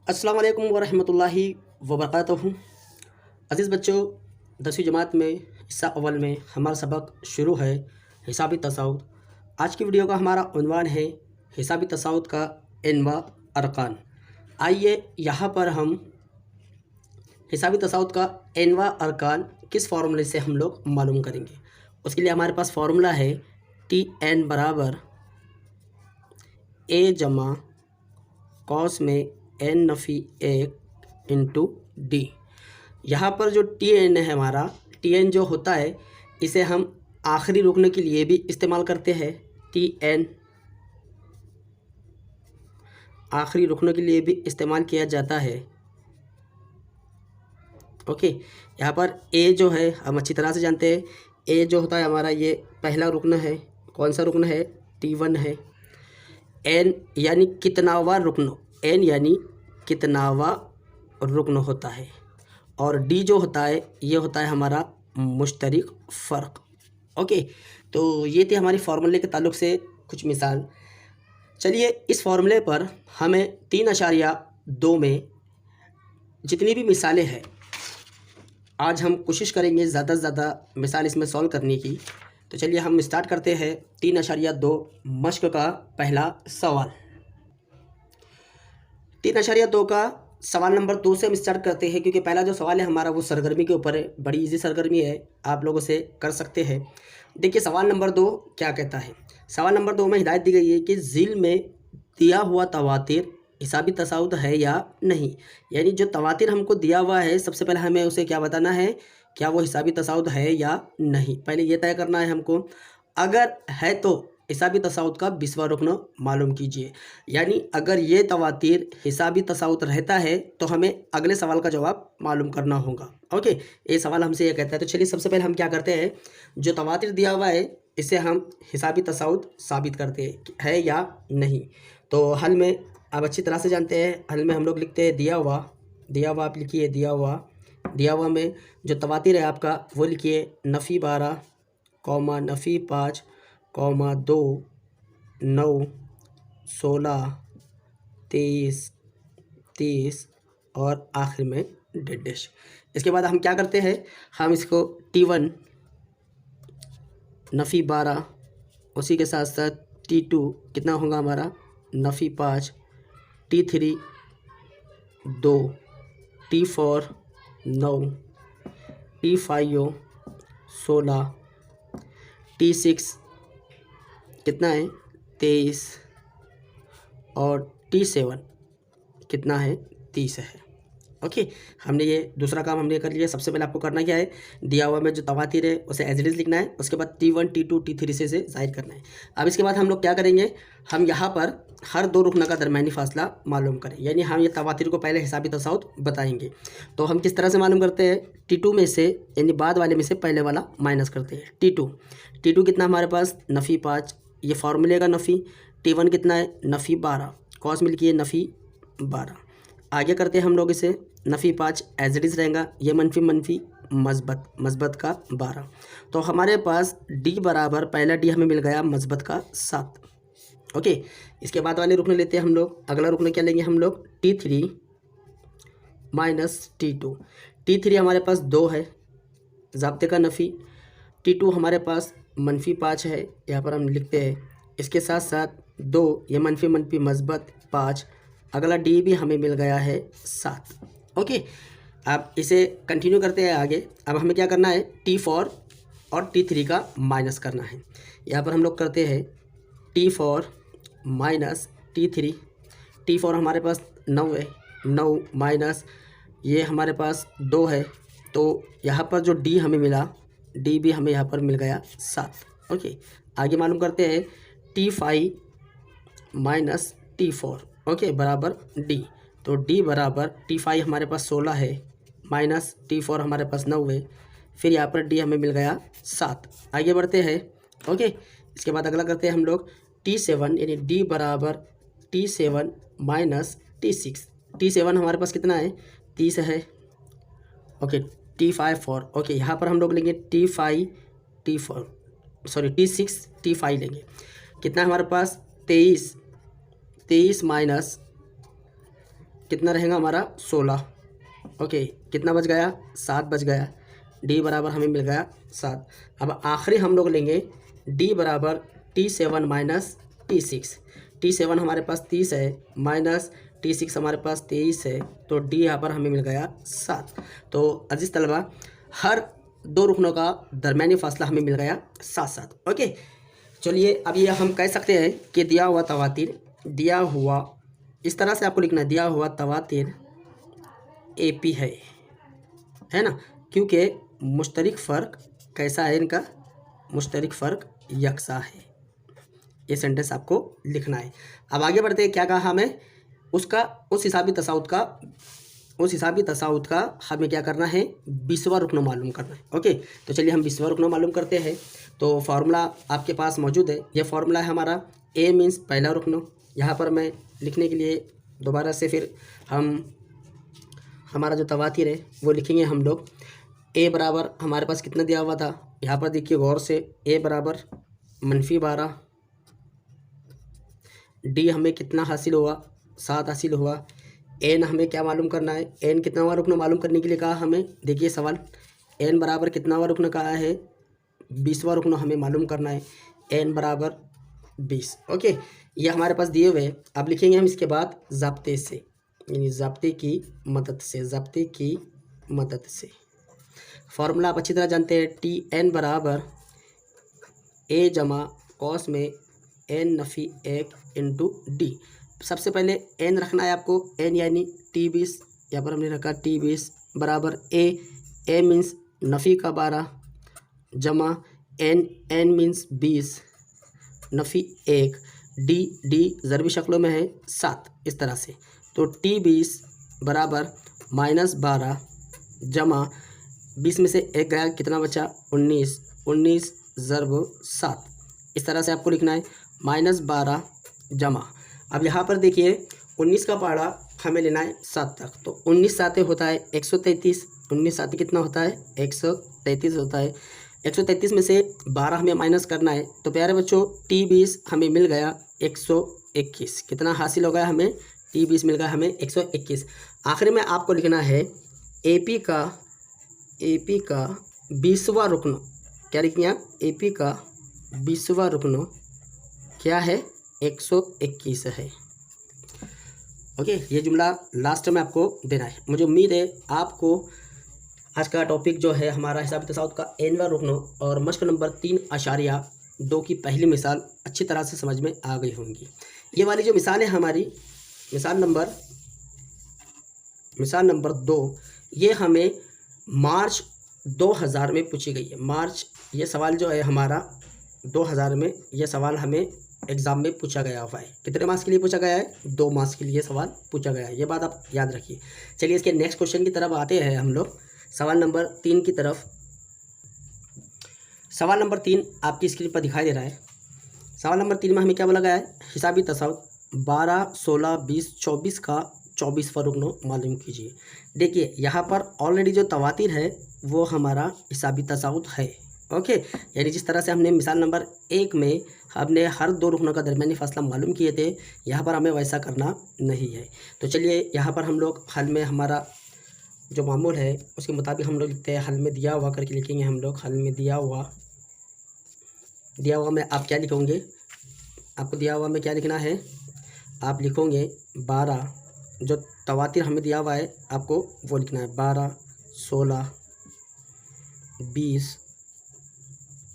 अस्सलाम वालेकुम वरहमतुल्लाहि वबरकातुहू। अज़ीज़ बच्चों, 10वीं जमात में हिस्सा अव्वल में हमारा सबक शुरू है हिसाबी तसाउद। आज की वीडियो का हमारा उन्वान है हिसाबी तसाउद का एनवा अरकान। आइए यहाँ पर हम हिसाबी तसाउद का एनवा अरकान किस फार्मूले से हम लोग मालूम करेंगे। उसके लिए हमारे पास फार्मूला है टी एन बराबर ए जमा कॉस में एन नफ़ी एक इंटू डी। यहाँ पर जो टी एन है हमारा, टी एन जो होता है इसे हम आखिरी रुकने के लिए भी इस्तेमाल करते हैं। टी एन आखिरी रुकने के लिए भी इस्तेमाल किया जाता है। ओके, यहाँ पर ए जो है हम अच्छी तरह से जानते हैं। ए जो होता है हमारा ये पहला रुकन है। कौन सा रुकन है? T1 है। एन यानी कितनावा रुकन, एन यानी कितनावा रुकन होता है। और डी जो होता है ये होता है हमारा मुश्तरिक फ़र्क। ओके, तो ये थी हमारी फार्मूले के ताल्लुक़ से कुछ मिसाल। चलिए इस फार्मूले पर हमें 3.2 में जितनी भी मिसालें हैं आज हम कोशिश करेंगे ज़्यादा से ज़्यादा मिसाल इसमें सॉल्व करने की। तो चलिए हम स्टार्ट करते हैं 3.2 मश्क का पहला सवाल। 3.2 का सवाल नंबर 2 से हम स्टार्ट करते हैं, क्योंकि पहला जो सवाल है हमारा वो सरगर्मी के ऊपर है। बड़ी इजी सरगर्मी है, आप लोगों से कर सकते हैं। देखिए सवाल नंबर 2 क्या कहता है। सवाल नंबर 2 में हिदायत दी गई है कि ज़िल में दिया हुआ तवातिर हिसाबी तसाउद है या नहीं। यानी जो तवातिर हमको दिया हुआ है सबसे पहले हमें उसे क्या बताना है, क्या वो हिसाबी तसाउद है या नहीं। पहले ये तय करना है हमको। अगर है तो हिसाबी तसाउद का 20वां रुकन मालूम कीजिए। यानी अगर ये तवातिर हिसाबी तसाउद रहता है तो हमें अगले सवाल का जवाब मालूम करना होगा। ओके, ये सवाल हमसे ये कहता है। तो चलिए सबसे पहले हम क्या करते हैं, जो तवातिर दिया हुआ है इसे हम हिसाबी तसाउद साबित करते हैं या नहीं। तो हल में आप अच्छी तरह से जानते हैं, हल में हम लोग लिखते हैं दिया हुआ आप लिखिए दिया हुआ में जो तवातिर है आपका वो लिखिए नफ़ी 12 कौमा नफ़ी 5 कौमा 2 9 16 23 और आखिर में डेश। इसके बाद हम क्या करते हैं, हम इसको T1 नफ़ी 12 उसी के साथ साथ T2 कितना होगा हमारा नफ़ी 5 T3 2 T4 9 T5 16 T6 कितना है 23 और T7 कितना है 30 है। ओके, हमने ये दूसरा काम हमने कर लिया। सबसे पहले आपको करना क्या है, दिया हुआ में जो तवातिर है उसे एज इट इज़ लिखना है। उसके बाद T1 T2 T3 से ज़ाहिर करना है। अब इसके बाद हम लोग क्या करेंगे, हम यहाँ पर हर 2 रुकना का दरमियानी फासला मालूम करें। यानी हम ये तवातिर को पहले हिसाबी तसाउद बताएंगे। तो हम किस तरह से मालूम करते हैं, T2 में से यानी बाद वाले में से पहले वाला माइनस करते हैं। T2 कितना हमारे पास नफ़ी 5, ये फार्मूले का नफ़ी। T1 कितना है नफ़ी 12, कॉस में लिखिए नफ़ी 12। आगे करते हैं हम लोग इसे नफ़ी 5 एज इट इज़ रहेगा, ये मनफी मस्बत का 12। तो हमारे पास डी बराबर पहला डी हमें मिल गया मस्बत का 7। ओके, इसके बाद वाले रुकने लेते हैं हम लोग। अगला रुकने क्या लेंगे हम लोग T3 माइनस T2। T3 हमारे पास 2 है ज़ाब्ते का नफ़ी। T2 हमारे पास मनफी 5 है, यहाँ पर हम लिखते हैं। इसके साथ साथ 2 ये मनफी मस्बत 5। अगला डी भी हमें मिल गया है 7। ओके, अब इसे कंटिन्यू करते हैं आगे। अब हमें क्या करना है, T4 और T3 का माइनस करना है। यहाँ पर हम लोग करते हैं T4 माइनस T3। T4 हमारे पास 9 है, 9 माइनस ये हमारे पास 2 है। तो यहाँ पर जो D हमें मिला, D भी हमें यहाँ पर मिल गया 7। ओके, आगे मालूम करते हैं T5 माइनस T4 ओके बराबर D। तो D बराबर T5 हमारे पास 16 है माइनस T4 हमारे पास 9 है। फिर यहाँ पर D हमें मिल गया 7। आगे बढ़ते हैं। ओके, इसके बाद अगला करते हैं हम लोग T7 यानी D बराबर T7 माइनस T6। T7 हमारे पास कितना है 30 है। Okay, T5 4। ओके, यहाँ पर हम लोग लेंगे T6 T5 लेंगे। कितना हमारे पास 23 माइनस कितना रहेगा हमारा 16। ओके, कितना बच गया? 7 बच गया। डी बराबर हमें मिल गया 7। अब आखिरी हम लोग लेंगे डी बराबर T7 माइनस T6। T7 हमारे पास 30 है माइनस T6 हमारे पास 23 है, तो डी यहाँ पर हमें मिल गया 7। तो अजीज तलबा, हर दो रुकनों का दरमियानी फासला हमें मिल गया 7-7। ओके, चलिए अब ये हम कह सकते हैं कि दिया हुआ तवातीर, दिया हुआ इस तरह से आपको लिखना है, दिया हुआ तवातीर AP है ना, क्योंकि मुश्तरिक फ़र्क कैसा है इनका? मुश्तरिक फ़र्क यकसा है। ये सेंटेंस आपको लिखना है। अब आगे बढ़ते हैं, क्या कहा हमें? उसका उस हिसाबी तसाउत का हमें क्या करना है? 20वां रुकना मालूम करना है। ओके, तो चलिए हम 20वां रुकना मालूम करते हैं। तो फार्मूला आपके पास मौजूद है। यह फार्मूला है हमारा A मीन्स पहला रुकना। यहाँ पर मैं लिखने के लिए दोबारा से फिर हमारा जो तवातीर है वो लिखेंगे हम लोग। A बराबर हमारे पास कितना दिया हुआ था? यहाँ पर देखिए गौर से, A बराबर -12। डी हमें कितना हासिल हुआ? 7 हासिल हुआ। एन हमें क्या मालूम करना है? एन कितना हुआ रुकना मालूम करने के लिए कहा हमें। देखिए सवाल, एन बराबर कितना हुआ रुकना कहा है? 20वां रुकना हमें मालूम करना है। एन बराबर 20। ओके, ये हमारे पास दिए हुए। अब लिखेंगे हम इसके बाद ज़ाब्ते से, यानी ज़ाब्ते की मदद से। फार्मूला आप अच्छी तरह जानते हैं, TN बराबर A जमा कॉस में N नफ़ी 1 इंटू डी। सबसे पहले N रखना है आपको, N यानी T20, यहाँ पर हमने रखा T20 बराबर A मीन्स नफ़ी का 12 जमा N मीन्स 20 नफ़ी 1, डी ज़रबी शक्लों में है 7, इस तरह से। तो T20 बराबर -12 जमा 20 में से 1 गया, कितना बचा? 19 ज़रब 7, इस तरह से आपको लिखना है। -12 जमा, अब यहाँ पर देखिए 19 का पहाड़ा हमें लेना है 7 तक, तो 19 साते होता है 133। 19 साते कितना होता है? 133 होता है। 133 में से 12 हमें माइनस करना है, तो प्यारे बच्चों T20 हमें मिल गया 121। कितना हासिल हो गया हमें? T20 मिल गया हमें 121। आखिर में आपको लिखना है AP का 20वां रुकन। क्या लिखेंगे आप? AP का 20वां रुकन क्या है? 121 है। ओके, ये जुमला लास्ट में आपको देना है। मुझे उम्मीद है आपको आज का टॉपिक जो है हमारा हिसाब तसाउत का एनवा रुकनों और मश्क नंबर 3.2 की पहली मिसाल अच्छी तरह से समझ में आ गई होंगी। ये वाली जो मिसाल है हमारी, मिसाल नंबर 2, ये हमें मार्च 2000 में पूछी गई है। मार्च, ये सवाल जो है हमारा 2000 में, ये सवाल हमें एग्ज़ाम में पूछा गया हुआ है। कितने मार्क्स के लिए पूछा गया है? 2 मार्क्स के लिए सवाल पूछा गया है, ये बात आप याद रखिए। चलिए इसके नेक्स्ट क्वेश्चन की तरफ आते हैं हम लोग, सवाल नंबर 3 की तरफ। सवाल नंबर 3 आपकी स्क्रीन पर दिखाई दे रहा है। सवाल नंबर 3 में हमें क्या बोला गया है? हिसाबी तसाउत 12, 16, 20, 24 का 24वां रुकन मालूम कीजिए। देखिए यहाँ पर ऑलरेडी जो तवातीर है वो हमारा हिसाबी तसाउत है। ओके, यानी जिस तरह से हमने मिसाल नंबर 1 में हमने हर 2 रुकनों का दरमियानी फासला मालूम किए थे, यहाँ पर हमें वैसा करना नहीं है। तो चलिए यहाँ पर हम लोग हल में हमारा जो मामूल है उसके मुताबिक हम लोग लिखते हैं। हल में दिया हुआ करके लिखेंगे हम लोग। हल में दिया हुआ में आप क्या लिखोगे? आपको दिया हुआ में क्या लिखना है? आप लिखोगे 12, जो तवातीर हमें दिया हुआ है आपको वो लिखना है। 12, 16, 20,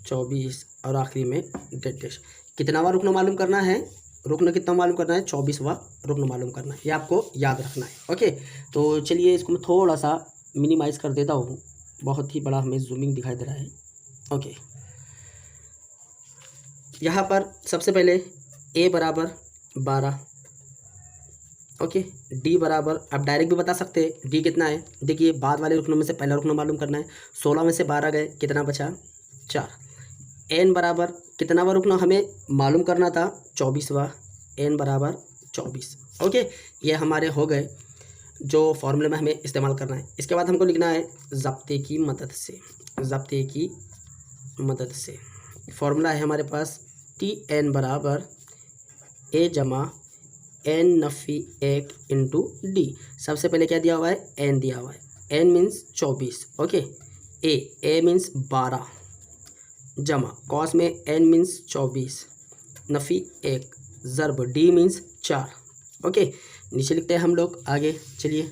24 और आखिरी में डेश। कितनावा रुकना मालूम करना है? रुकना कितना मालूम करना है? 24वां रुकना मालूम करना है, ये आपको याद रखना है। ओके, तो चलिए इसको मैं थोड़ा सा मिनिमाइज़ कर देता हूँ, बहुत ही बड़ा हमें जूमिंग दिखाई दे रहा है। ओके, यहाँ पर सबसे पहले A बराबर 12। ओके, D बराबर, आप डायरेक्ट भी बता सकते हैं D कितना है। देखिए बाद वाले रुकनों में से पहला रुकना मालूम करना है। 16 में से 12 गए, कितना बचा? 4। N बराबर कितनावा रुकना हमें मालूम करना था? 24वां। N बराबर 24। ओके, ये हमारे हो गए जो फॉर्मूले में हमें इस्तेमाल करना है। इसके बाद हमको लिखना है ज़ाब्ते की मदद से। फार्मूला है हमारे पास TN बराबर A जमा एन नफ़ी 1 इंटू डी। सबसे पहले क्या दिया हुआ है, एन दिया हुआ है, N means 24, okay. A means 12 जमा कॉस में एन मीन्स 24 नफ़ी 1 ज़र्ब डी मीन्स 4, ओके। नीचे लिखते हैं हम लोग आगे, चलिए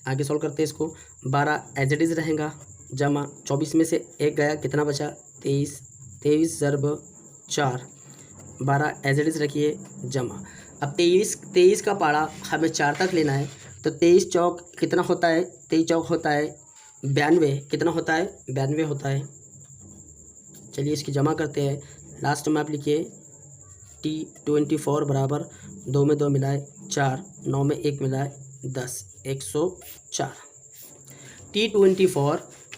आगे सॉल्व करते हैं इसको। 12 एज इट इज़ रहेगा जमा 24 में से 1 गया, कितना बचा 23 ज़र्ब 4, 12 एज इट इज़ रखिए जमा। अब 23 का पारा हमें 4 तक लेना है, तो 23 चौक कितना होता है, 23 चौक होता है 92, कितना होता है 92 होता है। चलिए इसकी जमा करते हैं, लास्ट में आप लिखिए T24 बराबर 2 में 2 मिलाए 4, 9 में 1 मिलाए 10, 104।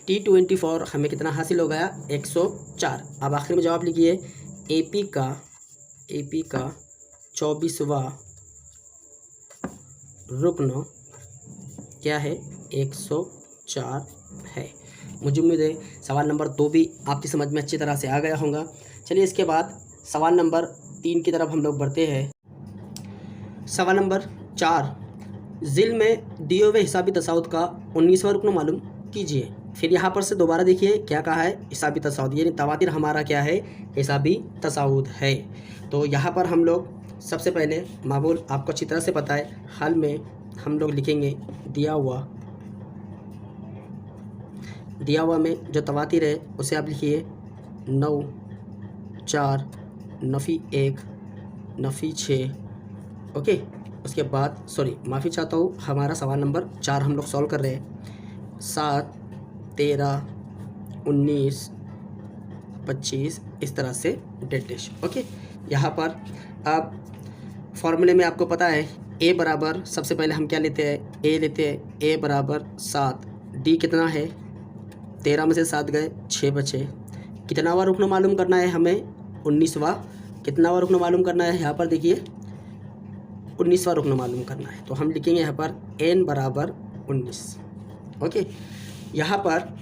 T24 हमें कितना हासिल हो गया 104। अब आखिर में जवाब लिखिए, AP का 24वां रुकन क्या है 104 है। मुझे उम्मीद है सवाल नंबर 2 भी आपकी समझ में अच्छी तरह से आ गया होगा। चलिए इसके बाद सवाल नंबर 3 की तरफ हम लोग बढ़ते हैं। सवाल नंबर 4, ज़िल में दिए हुए हिसाबी तसाउद का 19वां रुकन मालूम कीजिए। फिर यहाँ पर से दोबारा देखिए क्या कहा है, हिसाबी तसाउद, यानी तवातिर हमारा क्या है, हिसाबी तसाउद है। तो यहाँ पर हम लोग सबसे पहले मामूल आपको अच्छी तरह से पता है, हल में हम लोग लिखेंगे दिया हुआ में जो तवातिर है उसे आप लिखिए 9, 4, नफ़ी 1, नफ़ी 6, ओके। उसके बाद माफ़ी चाहता हूँ, हमारा सवाल नंबर 4 हम लोग सॉल्व कर रहे हैं। 7, 13, 19, 25 इस तरह से डेटेश, ओके। यहाँ पर अब फॉर्मूले में आपको पता है ए बराबर, सबसे पहले हम क्या लेते हैं, ए लेते हैं, ए बराबर 7, डी कितना है 13 में से 7 गए 6 बचे, कितनावा रुकन मालूम करना है हमें 19वां, कितनावा रुकन मालूम करना है, यहाँ पर देखिए 19वां रुकन मालूम करना है। तो हम लिखेंगे यहाँ पर n बराबर 19, ओके। यहाँ पर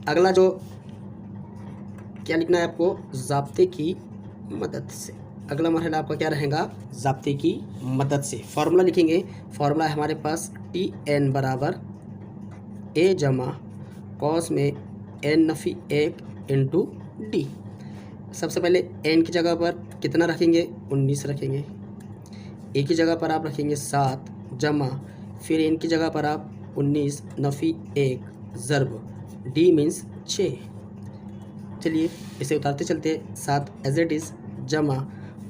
अगला जो क्या लिखना है आपको, ज़ाब्ते की मदद से, अगला मरहला आपका क्या रहेगा, ज़ाब्ते की मदद से। फार्मूला लिखेंगे, फार्मूला है हमारे पास Tn बराबर a जमा कॉस में n नफ़ी 1 इंटू डी। सबसे पहले n की जगह पर कितना रखेंगे 19 रखेंगे, a की जगह पर आप रखेंगे 7 जमा फिर n की जगह पर आप 19 नफ़ी 1 ज़र्ब d मीन्स 6। चलिए इसे उतारते चलते, 7 एज इट इज़ जमा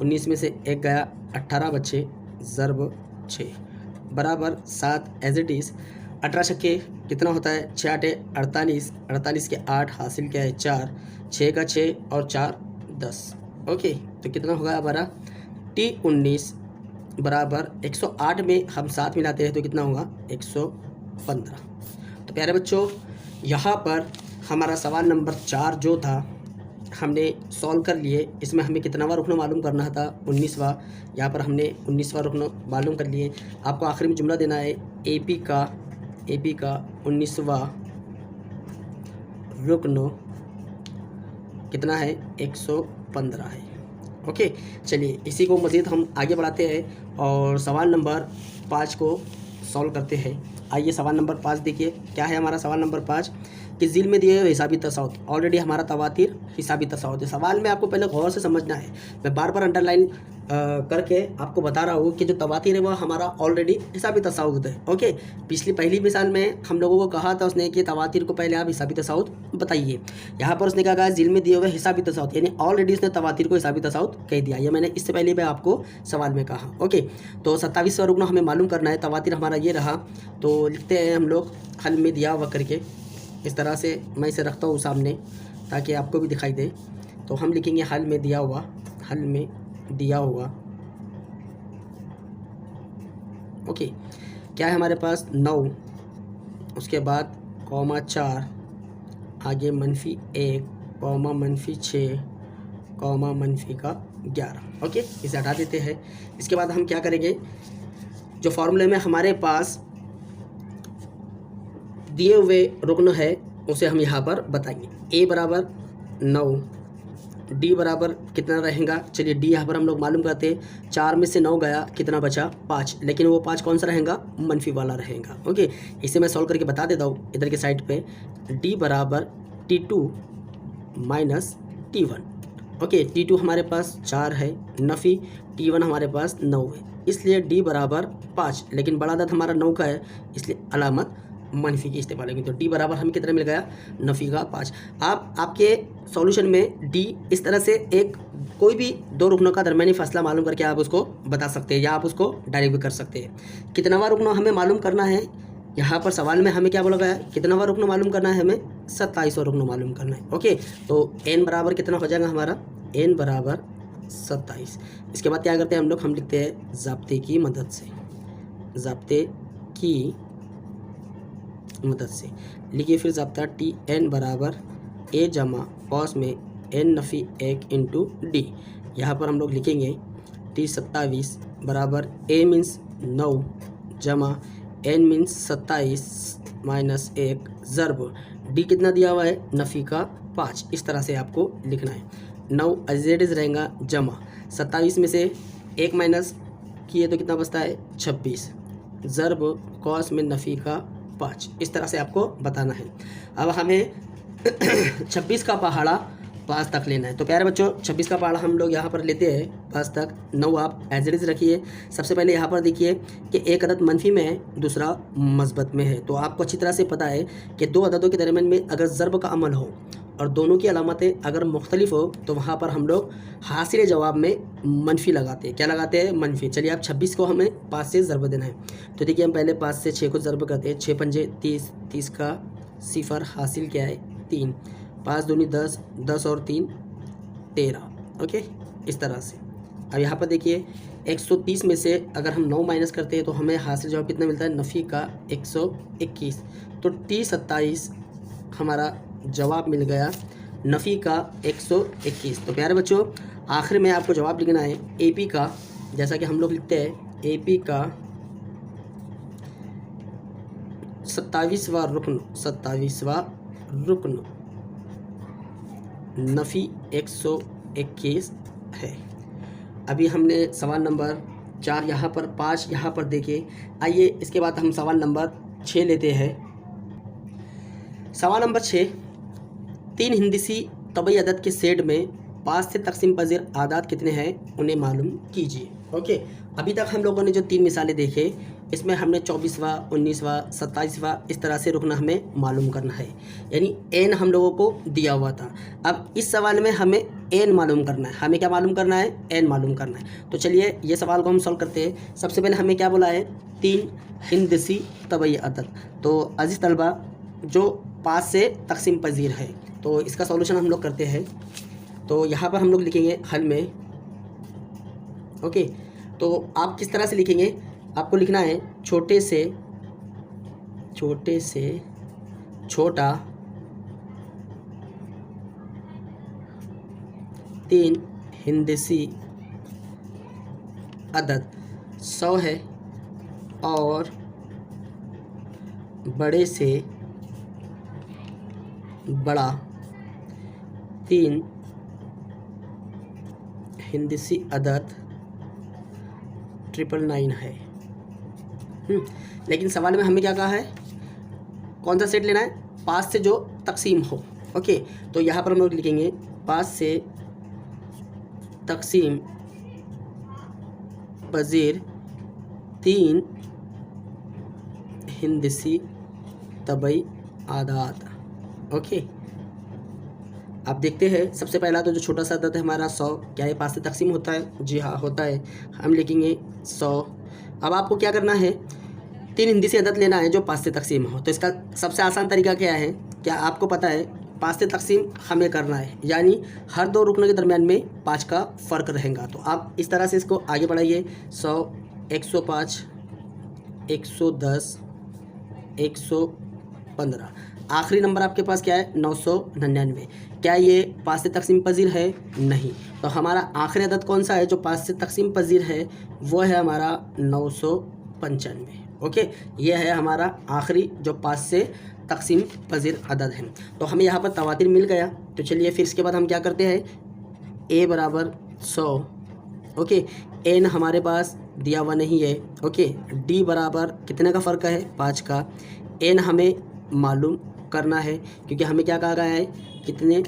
19 में से 1 गया 18 बचे ज़र्ब 6 बराबर 7 एज इट इज़ 18 छक्के कितना होता है 6 8 48, 48 के 8 हासिल क्या है 4, 6 का 6 और 4 10, ओके। तो कितना होगा हमारा T19 बराबर 108 में हम 7 मिलाते हैं तो कितना होगा 115। तो प्यारे बच्चों, यहाँ पर हमारा सवाल नंबर 4 जो था हमने सॉल्व कर लिए। इसमें हमें कितनावा रुकन मालूम करना था 19वां, यहाँ पर हमने 19वां रुकन मालूम कर लिए। आपको आखिरी में जुमला देना है AP का 19वां रुकन कितना है 115 है, ओके। चलिए इसी को मज़ीद हम आगे बढ़ाते हैं और सवाल नंबर 5 को सॉल्व करते हैं। आइए सवाल नंबर 5 देखिए क्या है हमारा सवाल नंबर 5 कि ज़िल में दिए हुए हिसाबी तसाउद, ऑलरेडी हमारा तवातिर हिसाबी तसाउद है। सवाल में आपको पहले गौर से समझना है, मैं बार बार अंडरलाइन करके आपको बता रहा हूँ कि जो तवातिर है वह हमारा ऑलरेडी हिसाबी तसाउद है, ओके। पहली मिसाल में हम लोगों को कहा था उसने कि तवातिर को पहले आप हिसाबी तसाउद बताइए। यहाँ पर उसने क्या कहा ज़िल में दिए हुए हिसाबी तसाउद, यानी ऑलरेडी उसने तवातिर को हिसाबी तसाउद कह दिया। ये मैंने इससे पहले भी आपको सवाल में कहा, ओके। तो 27वां रुकन हमें मालूम करना है, तवातिर हमारा ये रहा। तो लिखते हैं हम लोग हल में दिया हुआ करके, इस तरह से मैं इसे रखता हूँ सामने ताकि आपको भी दिखाई दे। तो हम लिखेंगे हल में दिया हुआ, ओके। क्या है हमारे पास 9, उसके बाद कॉमा 4, आगे -1 कॉमा -6 कॉमा -11, ओके। इसे हटा देते हैं। इसके बाद हम क्या करेंगे, जो फार्मूले में हमारे पास दिए हुए रुकन है उसे हम यहाँ पर बताएंगे। A बराबर 9 डी बराबर कितना रहेगा, चलिए डी यहाँ पर हम लोग मालूम करते हैं। 4 में से 9 गया, कितना बचा 5, लेकिन वो 5 कौन सा रहेगा, मनफी वाला रहेगा। ओके, इसे मैं सॉल्व करके बता देता हूँ इधर के साइड पे। डी बराबर T2 minus T1। Okay, T2 हमारे पास 4 है, नफ़ी T1 हमारे पास 9 है, इसलिए डी बराबर 5, लेकिन बड़ा अदद हमारा 9 का है, इसलिए अलामत मनफी की इस्तेमाल होगी। तो डी बराबर हमें कितना मिल गया, नफ़ी का 5। आप आपके सॉल्यूशन में डी इस तरह से एक कोई भी दो रुकनों का दरमियानी फासला मालूम करके आप उसको बता सकते हैं, या आप उसको डायरेक्ट भी कर सकते हैं। कितनावा रुकना हमें मालूम करना है, यहाँ पर सवाल में हमें क्या बोला गया है, कितनावा रुकना मालूम करना है, हमें 27वां रुकना मालूम करना है। ओके, तो एन बराबर कितना हो जाएगा हमारा, एन बराबर 27। इसके बाद क्या करते हैं हम लोग, हम लिखते हैं ज़ाब्ते की मदद से, ज़ाब्ते की मदद से लिखिए फिर ज़ाब्ता टी एन बराबर ए जमा कॉस में एन नफ़ी 1 इंटू डी। यहाँ पर हम लोग लिखेंगे टी 27 बराबर ए मीन्स 9 जमा एन मीन्स 27 माइनस 1 ज़र्ब डी कितना दिया हुआ है, नफ़ी का 5। इस तरह से आपको लिखना है। 9 एज रहेगा जमा 27 में से 1 माइनस किए तो कितना बचता है 26 ज़र्ब कॉस में नफ़ी का 5। इस तरह से आपको बताना है। अब हमें 26 का पहाड़ा 5 तक लेना है। तो प्यारे बच्चों 26 का पहाड़ा हम लोग यहाँ पर लेते हैं 5 तक। 9 आप एज इट इज़ रखिए। सबसे पहले यहाँ पर देखिए कि एक अदद मनफी में है, दूसरा मस्बत में है। तो आपको अच्छी तरह से पता है कि दो अददों के दरमियान में अगर ज़र्ब का अमल हो और दोनों की अलामतें अगर मुख्तलिफ हो तो वहाँ पर हम लोग हासिल जवाब में मनफी लगाते हैं। क्या लगाते हैं, मनफी। चलिए अब 26 को हमें 5 से ज़रब देना है। तो देखिए हम पहले 5 से 6 को ज़रब करते हैं। 6 पंजे 30, 30 का सिफर हासिल क्या है 3, 5 दूनी 10, 10 और 3 13। ओके, इस तरह से। अब यहाँ पर देखिए 130 में से अगर हम 9 माइनस करते हैं तो हमें हासिल जवाब कितना मिलता है, नफ़ी का 121। तो 30-27 हमारा जवाब मिल गया नफ़ी का 121। तो प्यारे बच्चों आखिर में आपको जवाब लिखना है एपी का, जैसा कि हम लोग लिखते हैं एपी का 27वां रुकन, 27वां रुकन नफ़ी 121 है। अभी हमने सवाल नंबर 4 यहाँ पर, 5 यहाँ पर देखिए। आइए इसके बाद हम सवाल नंबर 6 लेते हैं। सवाल नंबर 6, 3 हिंदसी तबई अदद के सेट में 5 से तकसीम पज़ीर आदाद कितने हैं उन्हें मालूम कीजिए। ओके, अभी तक हम लोगों ने जो 3 मिसालें देखे इसमें हमने 24वां, 19वां, 27वां इस तरह से रुकना हमें मालूम करना है, यानी एन हम लोगों को दिया हुआ था। अब इस सवाल में हमें एन मालूम करना है। हमें क्या मालूम करना है, एन मालूम करना है। तो चलिए ये सवाल को हम सॉल्व करते हैं। सबसे पहले हमें क्या बोला है, 3 हिंदसी तबई अदद। तो अजीज़ तलबा जो 5 से तकसीम पज़ीर है, तो इसका सॉल्यूशन हम लोग करते हैं। तो यहाँ पर हम लोग लिखेंगे हल में। ओके, तो आप किस तरह से लिखेंगे, आपको लिखना है छोटे से छोटा 3 हिंदसी अदद 100 है और बड़े से बड़ा 3 हिंदसी अदद 999 है। लेकिन सवाल में हमें क्या कहा है, कौन सा सेट लेना है, 5 से जो तकसीम हो। ओके, तो यहाँ पर हम लोग लिखेंगे 5 से तकसीम पज़ीर 3 हिंदसी तबई आदाद। ओके, आप देखते हैं सबसे पहला तो जो छोटा सा अदद है हमारा 100, क्या ये 5 से तकसीम होता है, जी हाँ होता है। हम लिखेंगे 100। अब आपको क्या करना है, 3 हिंदसी अदद लेना है जो 5 से तकसीम हो। तो इसका सबसे आसान तरीका क्या है, क्या आपको पता है, 5 से तकसीम हमें करना है, यानी हर दो रुकनों के दरमियान में 5 का फ़र्क रहेगा। तो आप इस तरह से इसको आगे बढ़ाइए। 100, 105, 110, 115। आखिरी नंबर आपके पास क्या है, 999। क्या ये 5 से तकसीम पज़ीर है, नहीं। तो हमारा आखिरी अदद कौन सा है जो 5 से तकसीम पज़ीर है, वो है हमारा 995। ओके, ये है हमारा आखिरी जो 5 से तकसीम पज़ीर अदद है। तो हमें यहाँ पर तवातिर मिल गया। तो चलिए फिर इसके बाद हम क्या करते हैं, ए बराबर 100, ओके। एन हमारे पास दिया हुआ नहीं है, ओके। डी बराबर कितने का फ़र्क है, 5 का। एन हमें मालूम करना है क्योंकि हमें क्या कहा गया है, कितने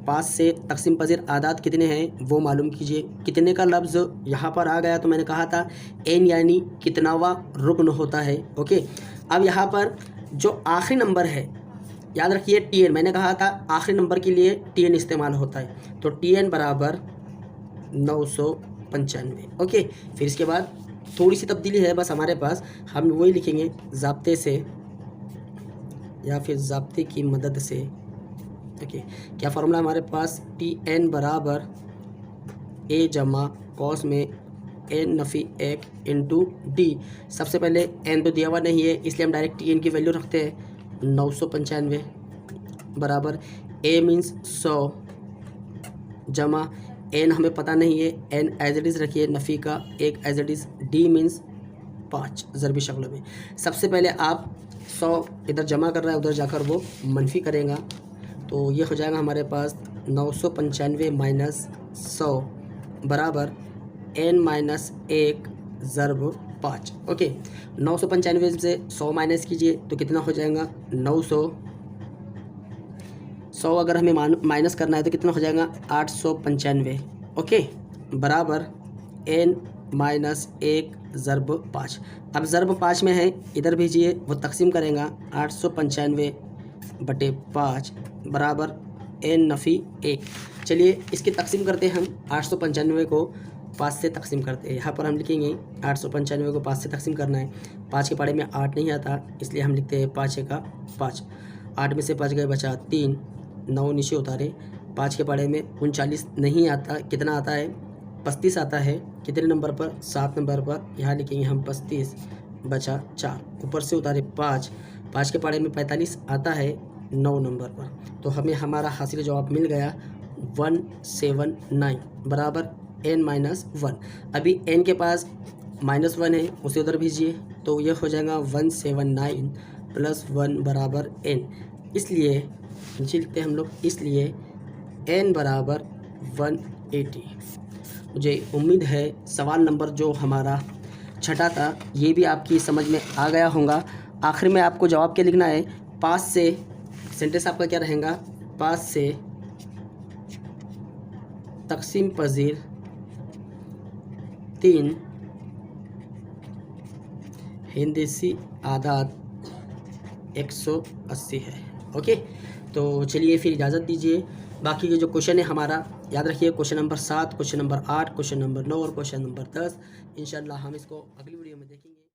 5 से तकसीम पजीर आदाद कितने हैं वो मालूम कीजिए। कितने का लफ्ज़ यहाँ पर आ गया तो मैंने कहा था एन यानी कितनावा रुकन होता है, ओके। अब यहाँ पर जो आखिरी नंबर है, याद रखिए टी एन, मैंने कहा था आखिरी नंबर के लिए टी एन इस्तेमाल होता है, तो टी एन बराबर 995, ओके। फिर इसके बाद थोड़ी सी तब्दीली है बस हमारे पास, हम वही लिखेंगे ज़ाब्ते से या फिर ज़ाब्ते की मदद से, ओके। क्या फार्मूला हमारे पास, टी एन बराबर ए जमा कॉस में एन नफ़ी 1 इंटू डी। सबसे पहले एन तो दिया हुआ नहीं है इसलिए हम डायरेक्ट टी एन की वैल्यू रखते हैं 995 बराबर ए मीन्स 100 जमा एन हमें पता नहीं है, एन एज इट इज़ रखिए नफ़ी का 1 as it is, D means 5 ज़रबी शक्ल में। सबसे पहले आप 100 इधर जमा कर रहा है, उधर जाकर वो मनफी करेगा, तो ये हो जाएगा हमारे पास 995 माइनस 100 बराबर एन माइनस 1 ज़रब 5, ओके। 995 से 100 माइनस कीजिए तो कितना हो जाएगा 900, 100 अगर हमें माइनस करना है तो कितना हो जाएगा 895, ओके, बराबर एन माइनस 1 ज़रब 5। अब ज़रब 5 में है, इधर भेजिए, वो तकसीम करेगा 895 बटे 5 बराबर एन नफ़ी 1। चलिए इसकी तकसीम करते हैं हम, 895 को 5 से तकसीम करते हैं। यहाँ पर हम लिखेंगे 895 को 5 से तकसीम करना है, 5 के पाड़े में 8 नहीं आता इसलिए हम लिखते हैं 5 का 5, 8 में से 5 गए बचा 3, 9 नीचे उतारे, 5 के पाड़े में 39 नहीं आता, कितना आता है 35 आता है, कितने नंबर पर 7 नंबर पर, यहाँ लिखेंगे हम 35 बचा 4, ऊपर से उतारे 5, 5 के पाड़े में 45 आता है 9 नंबर पर, तो हमें हमारा हासिल जवाब मिल गया 179 बराबर n माइनस 1। अभी n के पास -1 है, उसे उधर भेजिए तो यह हो जाएगा 179 प्लस 1 बराबर n, इसलिए नीचे लिखते हैं हम लोग, इसलिए n बराबर 180। मुझे उम्मीद है सवाल नंबर जो हमारा छठा था ये भी आपकी समझ में आ गया होगा। आखिर में आपको जवाब क्या लिखना है, 5 से, सेंटेंस आपका क्या रहेगा, 5 से तकसीम पजीर 3 हिंदसी आदाद 180 है, ओके। तो चलिए फिर इजाज़त दीजिए, बाकी के जो क्वेश्चन है हमारा याद रखिए, question number 7, question number 8, question number 9 और क्वेश्चन नंबर 10, इंशाल्लाह हम इसको अगली वीडियो में देखेंगे।